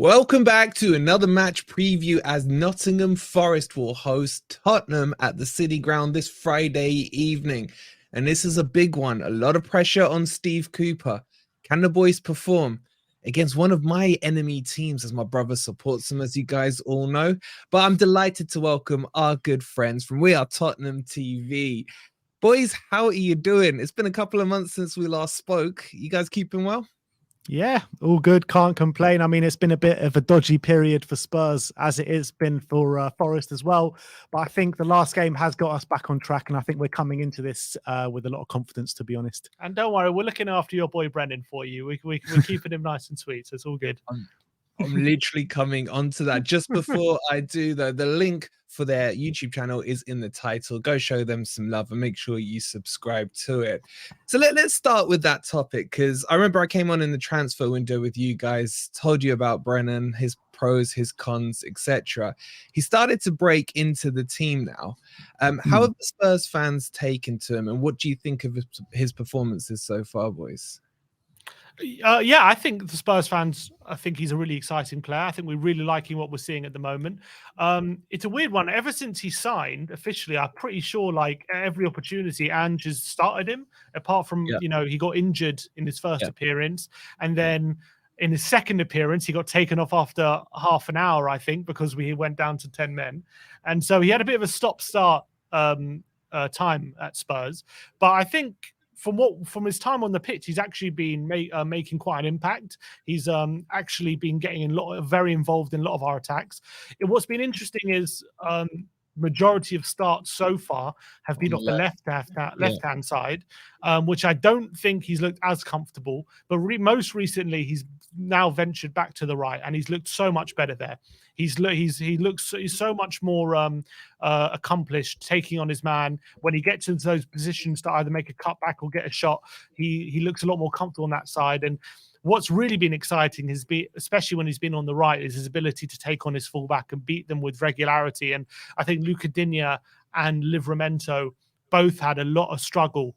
Welcome back to another match preview as Nottingham Forest will host Tottenham at the City Ground this Friday evening. And this is a big one. A lot of pressure on Steve Cooper. Can the boys perform against one of my enemy teams as my brother supports them, as you guys all know? But I'm delighted to welcome our good friends from We Are Tottenham TV. Boys, how are you doing? It's been a couple of months since we last spoke. You guys keeping well? Yeah, all good. Can't complain. I mean, it's been a bit of a dodgy period for Spurs, as it has been for Forest as well. But I think the last game has got us back on track, and I think we're coming into this with a lot of confidence, to be honest. And don't worry, we're looking after your boy Brennan for you. We're keeping him nice and sweet, so it's all good. I'm literally coming onto that. Just before I do, though, the link for their YouTube channel is in the title. Go show them some love and make sure you subscribe to it. So let's start with that topic, because I remember I came on in the transfer window with you guys, told you about Brennan, his pros, his cons, etc. He started to break into the team now. How have the Spurs fans taken to him, and what do you think of his performances so far, boys? Yeah, I think the Spurs fans, I think he's a really exciting player. I think we're really liking what we're seeing at the moment. It's a weird one. Ever since he signed officially, I'm pretty sure like every opportunity Ange has started him, apart from, you know, he got injured in his first appearance. And then in his second appearance, he got taken off after half an hour, I think, because we went down to 10 men. And so he had a bit of a stop-start time at Spurs. But I think from his time on the pitch, he's actually been making quite an impact. He's actually been getting very involved in a lot of our attacks. What's been interesting is majority of starts so far have been off the left-hand side, which I don't think he's looked as comfortable. But most recently, he's now ventured back to the right, and he's looked so much better there. He's so much more accomplished, taking on his man. When he gets into those positions to either make a cutback or get a shot, he looks a lot more comfortable on that side. And what's really been exciting has been, especially when he's been on the right, is his ability to take on his fullback and beat them with regularity. And I think Luca Digne and Livramento both had a lot of struggle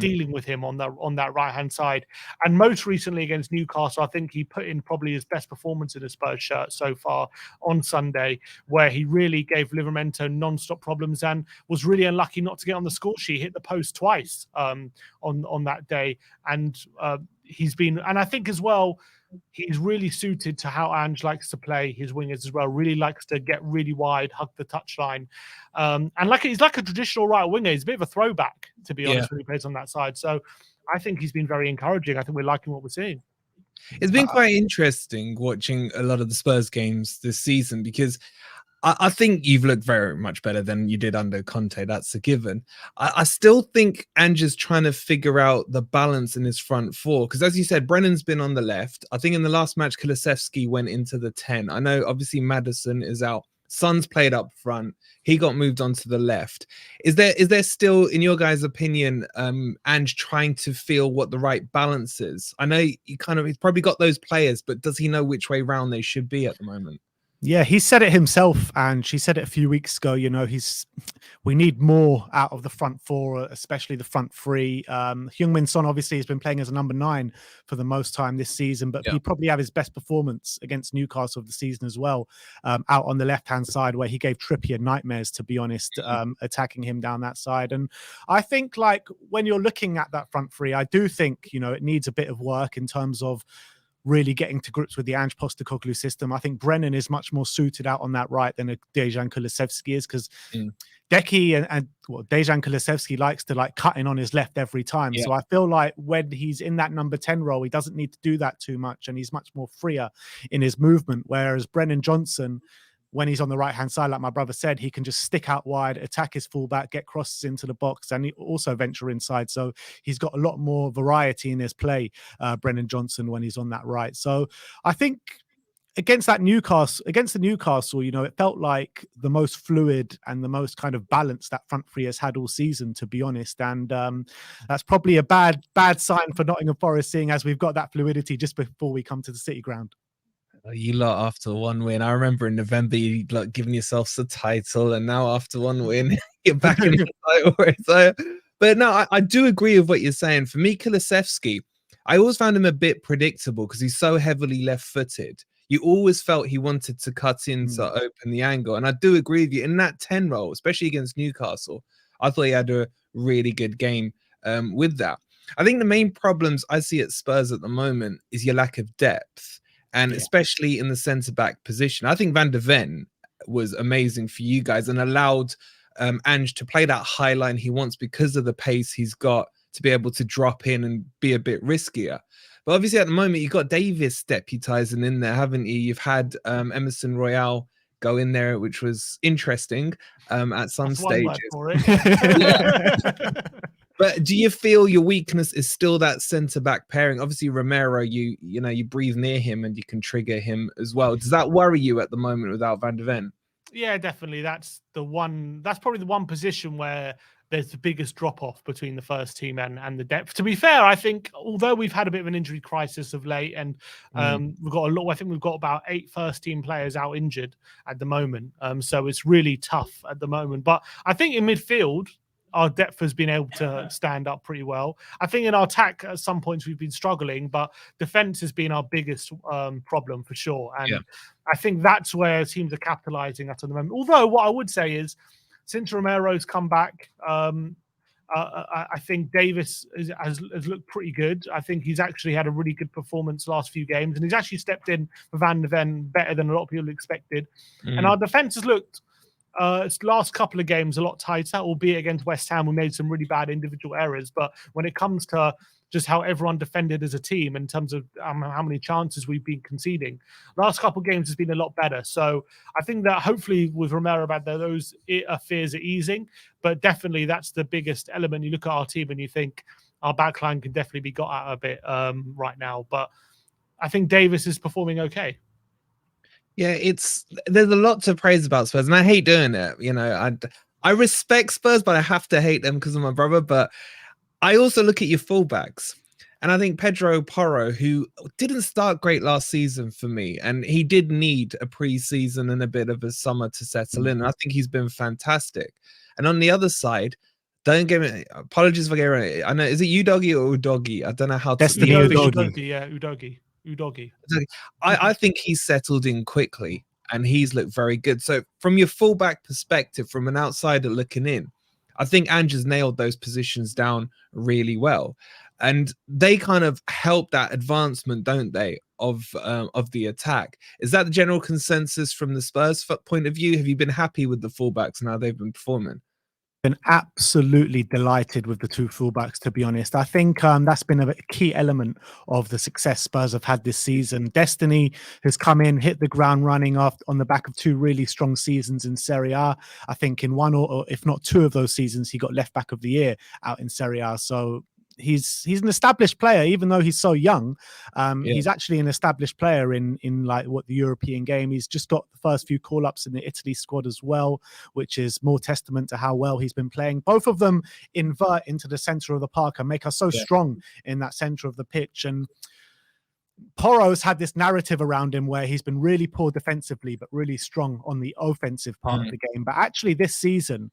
dealing with him on that right-hand side. And most recently against Newcastle, I think he put in probably his best performance in a Spurs shirt so far on Sunday, where he really gave Livramento non-stop problems and was really unlucky not to get on the score sheet. He hit the post twice on that day. And he's been, and I think as well, he's really suited to how Ange likes to play his wingers as well. Really likes to get really wide, hug the touchline. And he's like a traditional right winger. He's a bit of a throwback, to be honest, when he plays on that side. So I think he's been very encouraging. I think we're liking what we're seeing. It's been quite interesting watching a lot of the Spurs games this season, because I think you've looked very much better than you did under Conte. That's a given. I still think Ange is trying to figure out the balance in his front four, because as you said, Brennan's been on the left. I think in the last match, Kulusevski went into the 10. I know obviously Maddison is out. Son's played up front. He got moved onto the left. Is there still, in your guys' opinion, Ange trying to feel what the right balance is? I know he's probably got those players, but does he know which way round they should be at the moment? Yeah, he said it himself, and she said it a few weeks ago. You know, we need more out of the front four, especially the front three. Heung-min Son obviously has been playing as a number 9 for the most time this season, but he probably had his best performance against Newcastle of the season as well, out on the left-hand side, where he gave Trippier nightmares, to be honest, attacking him down that side. And I think, like, when you're looking at that front three, I do think, you know, it needs a bit of work in terms of really getting to grips with the Ange Postecoglou system. I think Brennan is much more suited out on that right than a Dejan Kulusevski is, because Decky and Dejan Kulusevski likes to like cut in on his left every time. So I feel like when he's in that number 10 role, he doesn't need to do that too much, and he's much more freer in his movement. Whereas Brennan Johnson, when he's on the right-hand side, like my brother said, he can just stick out wide, attack his fullback, get crosses into the box, and he also venture inside. So he's got a lot more variety in his play, Brennan Johnson, when he's on that right. So I think against the Newcastle, you know, it felt like the most fluid and the most kind of balanced that front three has had all season, to be honest. And that's probably a bad sign for Nottingham Forest, seeing as we've got that fluidity just before we come to the City Ground. You lot after one win. I remember in November you like giving yourselves a title, and now after one win, you're back in the title race. So, but no, I do agree with what you're saying. For me, Kulusevski, I always found him a bit predictable because he's so heavily left-footed. you always felt he wanted to cut in to open the angle. And I do agree with you in that 10 role, especially against Newcastle. I thought he had a really good game with that. I think the main problems I see at Spurs at the moment is your lack of depth, and especially in the centre-back position. I think Van de Ven was amazing for you guys and allowed Ange to play that high line he wants because of the pace he's got to be able to drop in and be a bit riskier. But obviously at the moment, you've got Davis deputising in there, haven't you? You've had Emerson Royale go in there, which was interesting at some stages. One word for it. But do you feel your weakness is still that centre-back pairing? Obviously, Romero, you breathe near him and you can trigger him as well. Does that worry you at the moment without Van de Ven? Yeah, definitely. That's probably the one position where there's the biggest drop-off between the first team and the depth. To be fair, I think although we've had a bit of an injury crisis of late, and we've got a lot, I think we've got about 8 first-team players out injured at the moment. So it's really tough at the moment. But I think in midfield, our depth has been able to stand up pretty well. I think in our attack, at some points we've been struggling, but defense has been our biggest problem for sure. And I think that's where teams are capitalizing at the moment. Although what I would say is, since Romero's come back, I think Davis has looked pretty good. I think he's actually had a really good performance last few games, and he's actually stepped in for Van de Ven better than a lot of people expected. And our defense has looked its last couple of games a lot tighter, albeit against West Ham we made some really bad individual errors. But when it comes to just how everyone defended as a team in terms of how many chances we've been conceding, last couple of games has been a lot better. So I think that hopefully with Romero back there, those fears are easing. But definitely that's the biggest element. You look at our team and you think our backline can definitely be got out a bit right now. But I think Davis is performing okay. Yeah, there's a lot to praise about Spurs, and I hate doing it. I respect Spurs, but I have to hate them because of my brother. But I also look at your fullbacks, and I think Pedro Porro, who didn't start great last season for me, and he did need a pre-season and a bit of a summer to settle in. And I think he's been fantastic. And on the other side, don't get me, apologies for getting it. I know, is it Udogie or Udogie? I don't know how to. Destiny Udogie. Yeah, Udogie. I think he's settled in quickly and he's looked very good. So from your fullback perspective, from an outsider looking in, I think Ange has nailed those positions down really well. And they kind of help that advancement, don't they, of the attack. Is that the general consensus from the Spurs point of view? Have you been happy with the fullbacks and how they've been performing? Been absolutely delighted with the 2 fullbacks, to be honest. I think that's been a key element of the success Spurs have had this season. Destiny has come in, hit the ground running on the back of 2 really strong seasons in Serie A. I think in 1 or if not 2 of those seasons, he got left back of the year out in Serie A. So he's an established player, even though he's so young. He's actually an established player in like what the European game. He's just got the first few call-ups in the Italy squad as well, which is more testament to how well he's been playing. Both of them invert into the center of the park and make us so strong in that center of the pitch. And Porro's had this narrative around him where he's been really poor defensively, but really strong on the offensive part of the game. But actually this season,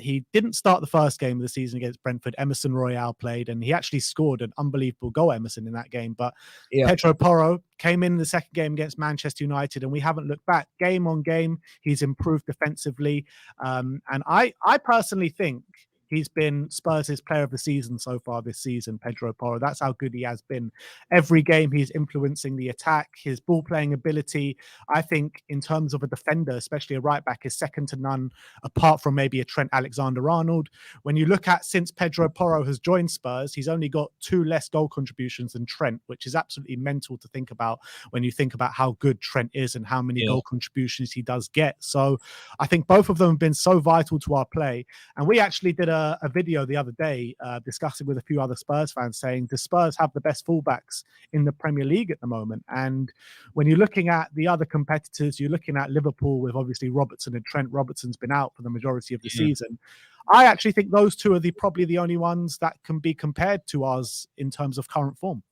he didn't start the first game of the season against Brentford. Emerson Royale played, and he actually scored an unbelievable goal, Emerson, in that game. But Pedro Porro came in the second game against Manchester United, and we haven't looked back. Game on game, he's improved defensively. And I personally think he's been Spurs' player of the season so far this season, Pedro Porro. That's how good he has been. Every game he's influencing the attack, his ball playing ability. I think in terms of a defender, especially a right back, is second to none, apart from maybe a Trent Alexander-Arnold. When you look at since Pedro Porro has joined Spurs, he's only got 2 less goal contributions than Trent, which is absolutely mental to think about when you think about how good Trent is and how many goal contributions he does get. So I think both of them have been so vital to our play. And we actually did a video the other day discussing with a few other Spurs fans, saying the Spurs have the best fullbacks in the Premier League at the moment. And when you're looking at the other competitors, you're looking at Liverpool with obviously Robertson and Trent. Robertson's been out for the majority of the season. I actually think those 2 are probably the only ones that can be compared to us in terms of current form.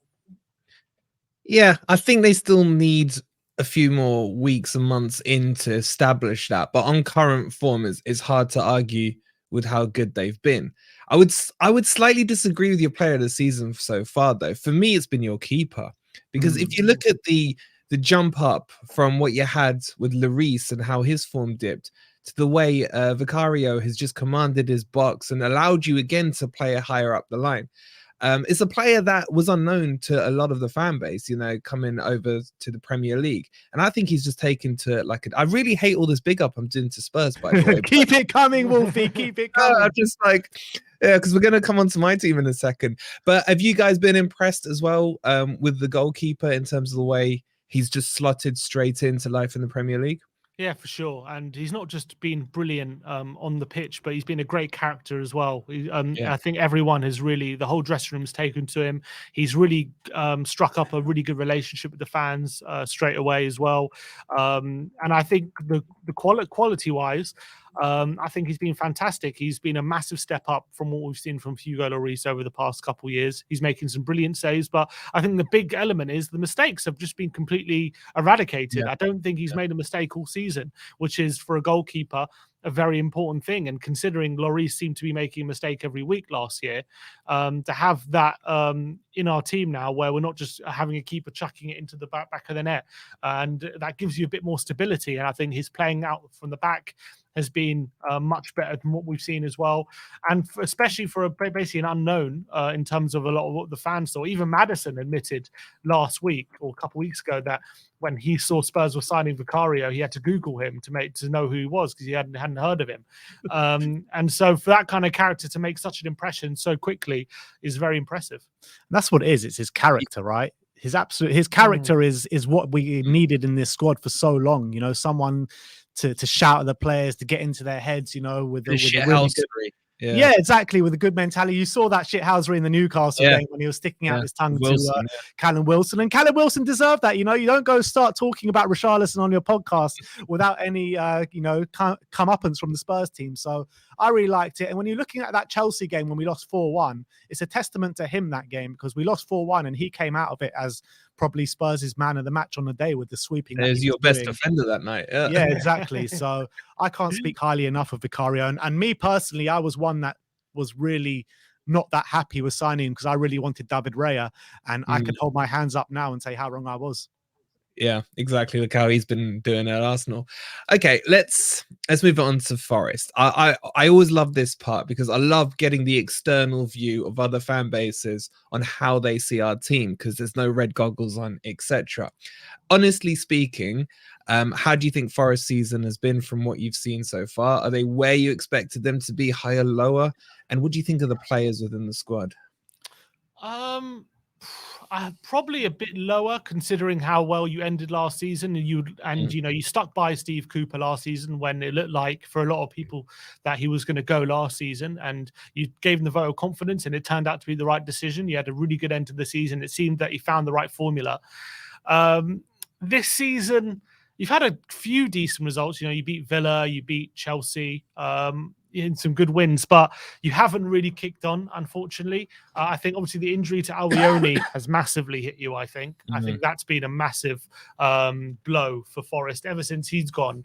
Yeah, I think they still need a few more weeks and months in to establish that. But on current form, it's hard to argue with how good they've been. I would slightly disagree with your player of the season so far, though. For me, it's been your keeper, because if you look at the the jump up from what you had with Lloris and how his form dipped to the way Vicario has just commanded his box and allowed you again to play higher up the line. It's a player that was unknown to a lot of the fan base, coming over to the Premier League. And I think he's just taken to I really hate all this big up I'm doing to Spurs, by the way. Keep it coming, Wolfie. Keep it coming. I'm just because we're going to come on to my team in a second. But have you guys been impressed as well with the goalkeeper in terms of the way he's just slotted straight into life in the Premier League? Yeah, for sure. And he's not just been brilliant on the pitch, but he's been a great character as well. I think everyone has really, the whole dressing room's taken to him. He's really struck up a really good relationship with the fans straight away as well. And I think the quality-wise, I think he's been fantastic. He's been a massive step up from what we've seen from Hugo Lloris over the past couple of years. He's making some brilliant saves, but I think the big element is the mistakes have just been completely eradicated. I don't think he's made a mistake all season, which is for a goalkeeper a very important thing. And considering Lloris seemed to be making a mistake every week last year, to have that in our team now, where we're not just having a keeper chucking it into the back of the net, and that gives you a bit more stability. And I think his playing out from the back has been much better than what we've seen as well. And especially for basically an unknown in terms of a lot of what the fans saw. Even Maddison admitted last week or a couple of weeks ago that when he saw Spurs were signing Vicario, he had to Google him to know who he was because he hadn't heard of him. And so for that kind of character to make such an impression so quickly is very impressive. That's what it is. It's his character, right? His character is what we needed in this squad for so long. Someone to shout at the players, to get into their heads, with the really good, yeah, exactly, with a good mentality. You saw that shithousery in the Newcastle game when he was sticking out his tongue to Callum Wilson, and Callum Wilson deserved that. You don't go start talking about Richarlison on your podcast without any comeuppance from the Spurs team. So I really liked it. And when you're looking at that Chelsea game when we lost 4-1, it's a testament to him, that game, because we lost 4-1 and he came out of it as probably Spurs' man of the match on the day with the sweeping. There's your best defender that night. Yeah, exactly. So I can't speak highly enough of Vicario. And me personally, I was one that was really not that happy with signing because I really wanted David Raya. And I can hold my hands up now and say how wrong I was. Yeah, exactly. Look how he's been doing at Arsenal. Okay, let's move on to Forest. I always love this part because I love getting the external view of other fan bases on how they see our team because there's no red goggles on, etc. Honestly speaking, how do you think Forest season has been from what you've seen so far? Are they where you expected them to be, higher, lower? And what do you think of the players within the squad? Probably a bit lower considering how well you ended last season, and you stuck by Steve Cooper last season when it looked like for a lot of people that he was going to go last season, and you gave him the vote of confidence, and it turned out to be the right decision. You had a really good end to the season. It seemed that he found the right formula. This season, you've had a few decent results. You beat Villa, you beat Chelsea. In some good wins, but you haven't really kicked on, unfortunately. I think obviously the injury to Albioni has massively hit you. I think that's been a massive blow for Forest. Ever since he's gone,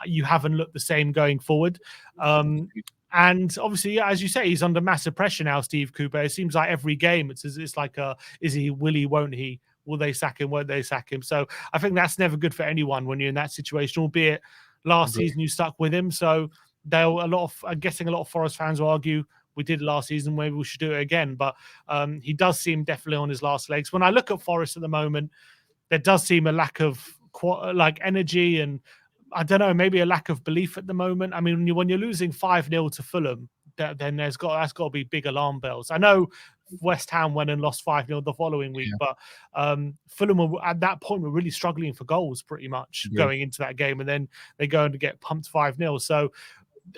you haven't looked the same going forward. And obviously, as you say, he's under massive pressure now, Steve Cooper. It seems like every game it's like is he, will he, won't he? Will they sack him? Won't they sack him? So I think that's never good for anyone when you're in that situation, albeit last season you stuck with him. So I'm guessing a lot of Forest fans will argue we did it last season, maybe we should do it again. But he does seem definitely on his last legs. When I look at Forest at the moment, there does seem a lack of energy and I don't know, maybe a lack of belief at the moment. I mean, when you're losing 5-0 to Fulham, then that's got to be big alarm bells. I know West Ham went and lost 5-0 the following week, but Fulham were, at that point were really struggling for goals pretty much going into that game, and then they go and get pumped 5-0. So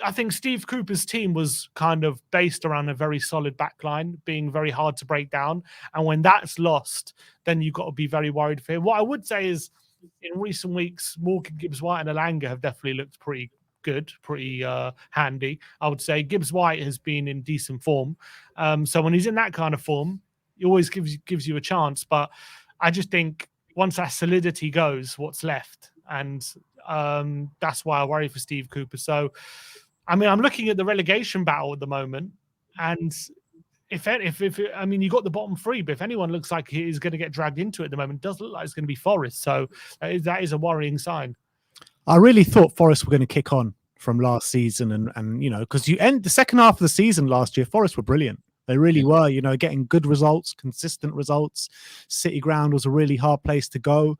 I think Steve Cooper's team was kind of based around a very solid backline, being very hard to break down. And when that's lost, then you've got to be very worried for him. What I would say is in recent weeks, Morgan, Gibbs-White and Elanga have definitely looked pretty good, pretty handy. I would say Gibbs-White has been in decent form. So when he's in that kind of form, he always gives you a chance. But I just think once that solidity goes, what's left? And that's why I worry for Steve Cooper. So, I mean, I'm looking at the relegation battle at the moment, and if I mean, you got the bottom three, but if anyone looks like he is going to get dragged into it at the moment, it does look like it's going to be Forest. So that is a worrying sign. I really thought Forest were going to kick on from last season, and you know, because you end the second half of the season last year, Forest were brilliant. They really were, you know, getting good results, consistent results. City Ground was a really hard place to go.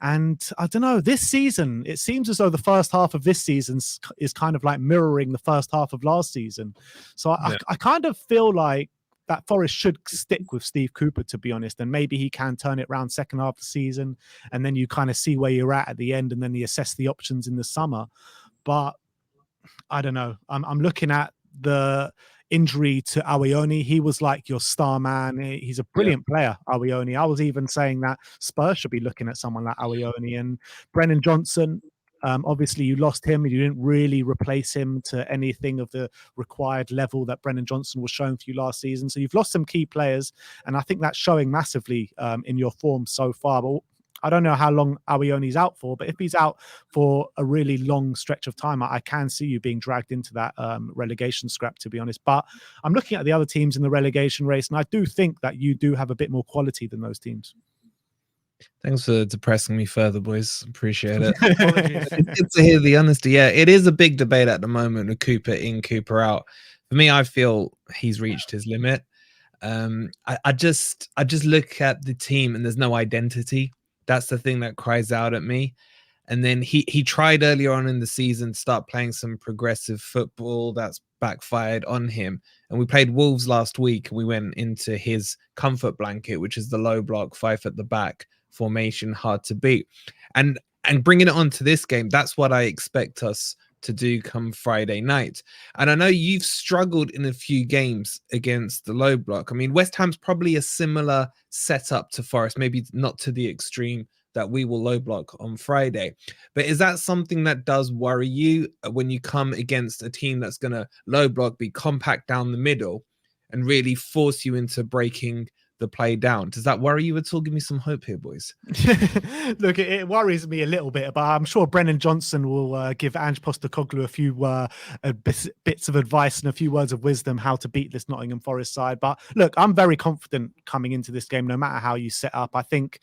And I don't know, this season, it seems as though the first half of this season is kind of like mirroring the first half of last season. So I kind of feel like that Forest should stick with Steve Cooper, to be honest, and maybe he can turn it around second half of the season, and then you kind of see where you're at the end, and then you assess the options in the summer. But I don't know. I'm looking at the injury to Awioni. He was like your star man. He's a brilliant player, Awioni. I was even saying that Spurs should be looking at someone like Awioni. And Brennan Johnson, obviously you lost him. You didn't really replace him to anything of the required level that Brennan Johnson was showing for you last season. So you've lost some key players, and I think that's showing massively in your form so far. But I don't know how long Awioni's out for, but if he's out for a really long stretch of time, I can see you being dragged into that relegation scrap, to be honest. But I'm looking at the other teams in the relegation race, and I do think that you do have a bit more quality than those teams. Thanks for depressing me further, boys. Appreciate it. It's good to hear the honesty. Yeah, it is a big debate at the moment with Cooper in, Cooper out. For me, I feel he's reached his limit. I just look at the team and there's no identity. That's the thing that cries out at me. And then he tried earlier on in the season to start playing some progressive football. That's backfired on him. And we played Wolves last week. We went into his comfort blanket, which is the low block, 5 at the back formation, hard to beat. And bringing it on to this game, that's what I expect us to do come Friday night. And I know you've struggled in a few games against the low block. I mean, West Ham's probably a similar setup to Forest, maybe not to the extreme that we will low block on Friday. But is that something that does worry you when you come against a team that's going to low block, be compact down the middle, and really force you into breaking the play down? Does that worry you at all? Give me some hope here, boys. Look, it worries me a little bit, but I'm sure Brennan Johnson will give Ange Postecoglou a few bits of advice and a few words of wisdom how to beat this Nottingham Forest side. But look, I'm very confident coming into this game, no matter how you set up. I think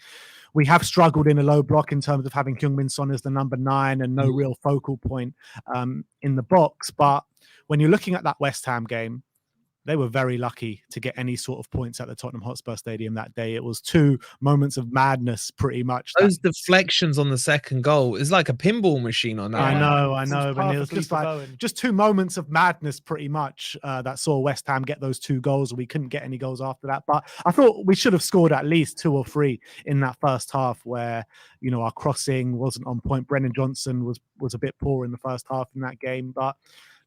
we have struggled in a low block in terms of having Heung-min Son as the number 9 and no real focal point in the box. But when you're looking at that West Ham game, they were very lucky to get any sort of points at the Tottenham Hotspur Stadium that day. It was 2 moments of madness, pretty much. Those deflections on the second goal is like a pinball machine on that. I know. But it was just like just 2 moments of madness, pretty much, that saw West Ham get those 2 goals. We couldn't get any goals after that. But I thought we should have scored at least 2 or 3 in that first half, where, you know, our crossing wasn't on point. Brennan Johnson was a bit poor in the first half in that game. But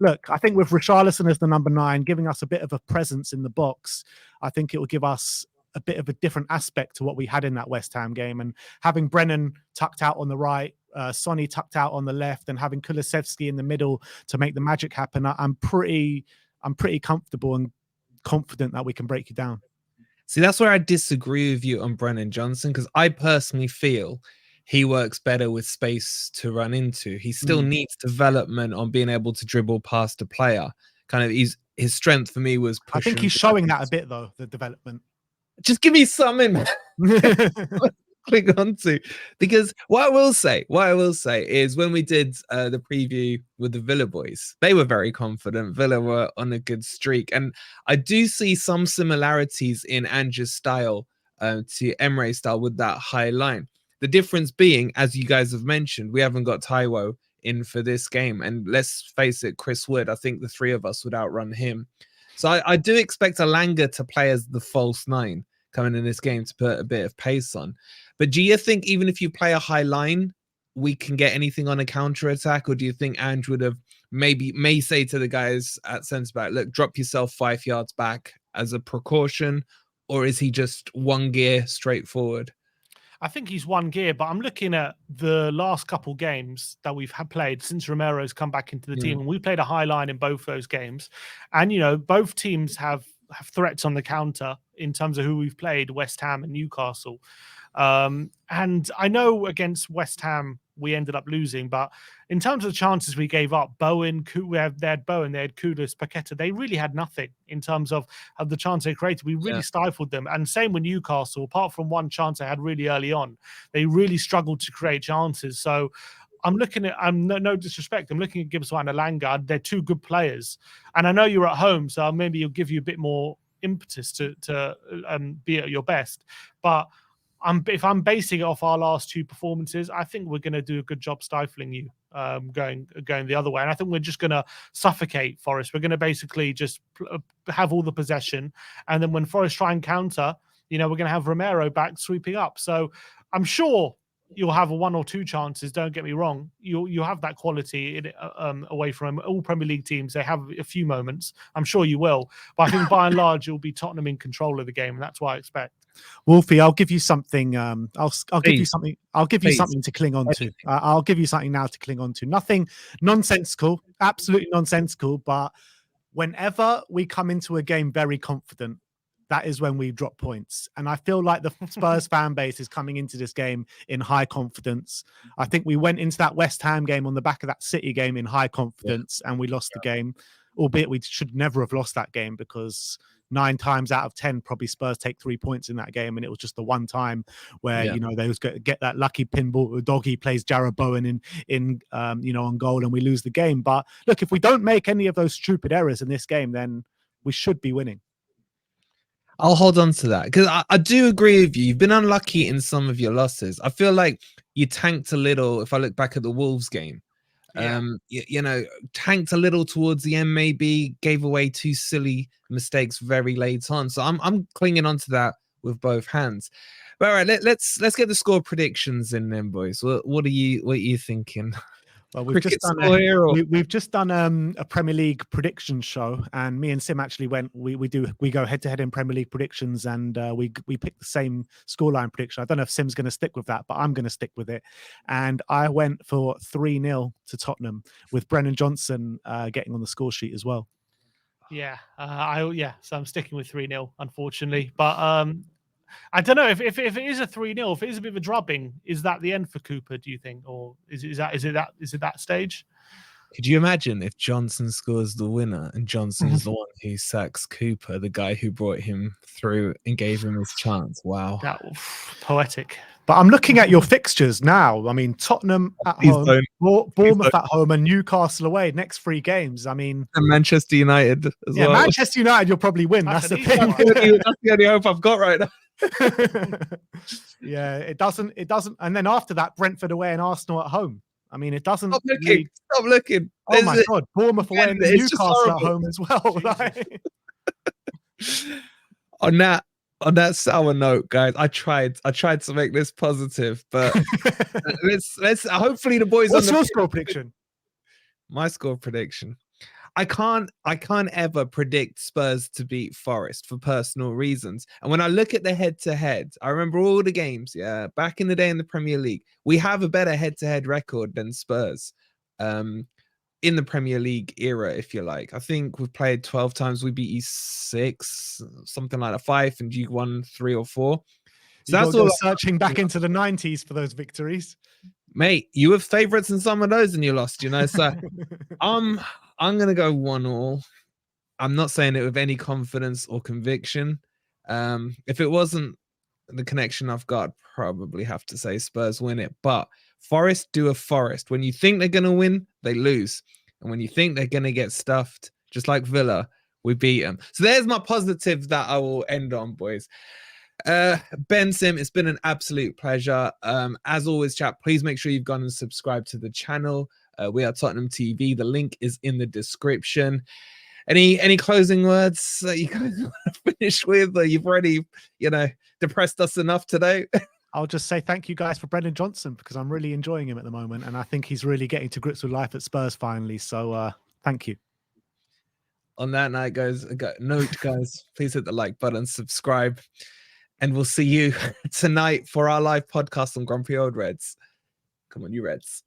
look, I think with Richarlison as the number 9, giving us a bit of a presence in the box, I think it will give us a bit of a different aspect to what we had in that West Ham game. And having Brennan tucked out on the right, Sonny tucked out on the left, and having Kulusevski in the middle to make the magic happen, I'm pretty comfortable and confident that we can break you down. See, that's where I disagree with you on Brennan Johnson, because I personally feel he works better with space to run into. He still needs development on being able to dribble past a player. Kind of, his strength for me was pushing. I think he's showing that a bit, though, the development. Just give me something click onto, because what I will say is, when we did the preview with the Villa boys, they were very confident. Villa were on a good streak, and I do see some similarities in Ange's style to Emre's style with that high line. The difference being, as you guys have mentioned, we haven't got Taiwo in for this game. And let's face it, Chris Wood, I think the 3 of us would outrun him. So I do expect Alanga to play as the false 9 coming in this game to put a bit of pace on. But do you think even if you play a high line, we can get anything on a counter attack? Or do you think Ange would have may say to the guys at centre back, look, drop yourself 5 yards back as a precaution? Or is he just one gear straight forward? I think he's one gear, but I'm looking at the last couple games that we've played since Romero's come back into the team, and we played a high line in both those games. And, you know, both teams have threats on the counter in terms of who we've played, West Ham and Newcastle. And I know against West Ham, we ended up losing. But in terms of the chances we gave up, Bowen, they had Kudus, Paqueta, they really had nothing in terms of the chance they created. We really stifled them. And same with Newcastle, apart from one chance they had really early on, they really struggled to create chances. So I'm looking at, no disrespect, I'm looking at Gibbs White and Alanga. They're two good players. And I know you're at home, so maybe it'll give you a bit more impetus to be at your best. But if I'm basing it off our last two performances, I think we're going to do a good job stifling you going the other way. And I think we're just going to suffocate Forest. We're going to basically just have all the possession. And then when Forest try and counter, we're going to have Romero back sweeping up. So I'm sure you'll have one or two chances. Don't get me wrong. You have that quality away from all Premier League teams. They have a few moments. I'm sure you will. But I think by and large, you'll be Tottenham in control of the game. And that's what I expect. Wolfie, I'll give you something. I'll give you something. I'll give you something to cling on to. I'll give you something now to cling on to. Nothing nonsensical, absolutely nonsensical. But whenever we come into a game very confident, that is when we drop points. And I feel like the Spurs fan base is coming into this game in high confidence. I think we went into that West Ham game on the back of that City game in high confidence, and we lost the game, albeit we should never have lost that game, because 9 times out of 10, probably Spurs take 3 points in that game. And it was just the one time where, they was going to get that lucky pinball. Doggy plays Jarrod Bowen in on goal, and we lose the game. But look, if we don't make any of those stupid errors in this game, then we should be winning. I'll hold on to that, because I do agree with you. You've been unlucky in some of your losses. I feel like you tanked a little. If I look back at the Wolves game, tanked a little towards the end, maybe gave away 2 silly mistakes very late on. So I'm clinging on to that with both hands. But all right, let's get the score predictions in then, boys. What are you thinking? Well, we've just done a Premier League prediction show, and me and Sim actually went. We go head to head in Premier League predictions, and we picked the same scoreline prediction. I don't know if Sim's going to stick with that, but I'm going to stick with it. And I went for 3-0 to Tottenham, with Brennan Johnson getting on the score sheet as well. Yeah, so I'm sticking with 3-0, unfortunately, but I don't know if it is a 3-0, if it is a bit of a drubbing, is that the end for Cooper, do you think? Or is it that stage? Could you imagine if Johnson scores the winner and Johnson is the one who sacks Cooper, the guy who brought him through and gave him his chance? Wow. That poetic. But I'm looking at your fixtures now. I mean, Tottenham at home, Bournemouth at home, and Newcastle away. Next 3 games. I mean, and Manchester United as well. Manchester United, you'll probably win. That's the thing. That's the only hope I've got right now. It doesn't. And then after that, Brentford away and Arsenal at home. I mean, it doesn't. Stop looking. Oh my God, Bournemouth away and Newcastle at home as well. On that sour note, guys, I tried to make this positive, but let's hopefully the boys. What's your score prediction? My score prediction. I can't ever predict Spurs to beat Forest for personal reasons. And when I look at the head-to-head, I remember all the games, back in the day in the Premier League, we have a better head-to-head record than Spurs in the Premier League era, if you like. I think we've played 12 times. We beat you 6, something like that, 5, and you won 3 or 4. So that's all searching back into the 90s for those victories. Mate, you were favourites in some of those and you lost, So I'm going to go 1-1. I'm not saying it with any confidence or conviction. If it wasn't the connection I've got, I'd probably have to say Spurs win it. But Forest do a Forest. When you think they're going to win, they lose. And when you think they're going to get stuffed, just like Villa, we beat them. So there's my positive that I will end on, boys. Ben, Sim, it's been an absolute pleasure. As always, chat, please make sure you've gone and subscribed to the channel. We are Tottenham TV. The link is in the description. Any closing words that you guys want to finish with? Or you've already, depressed us enough today? I'll just say thank you guys for Brendan Johnson, because I'm really enjoying him at the moment. And I think he's really getting to grips with life at Spurs finally. So thank you. On that night, guys, please hit the like button, subscribe. And we'll see you tonight for our live podcast on Grumpy Old Reds. Come on, you Reds.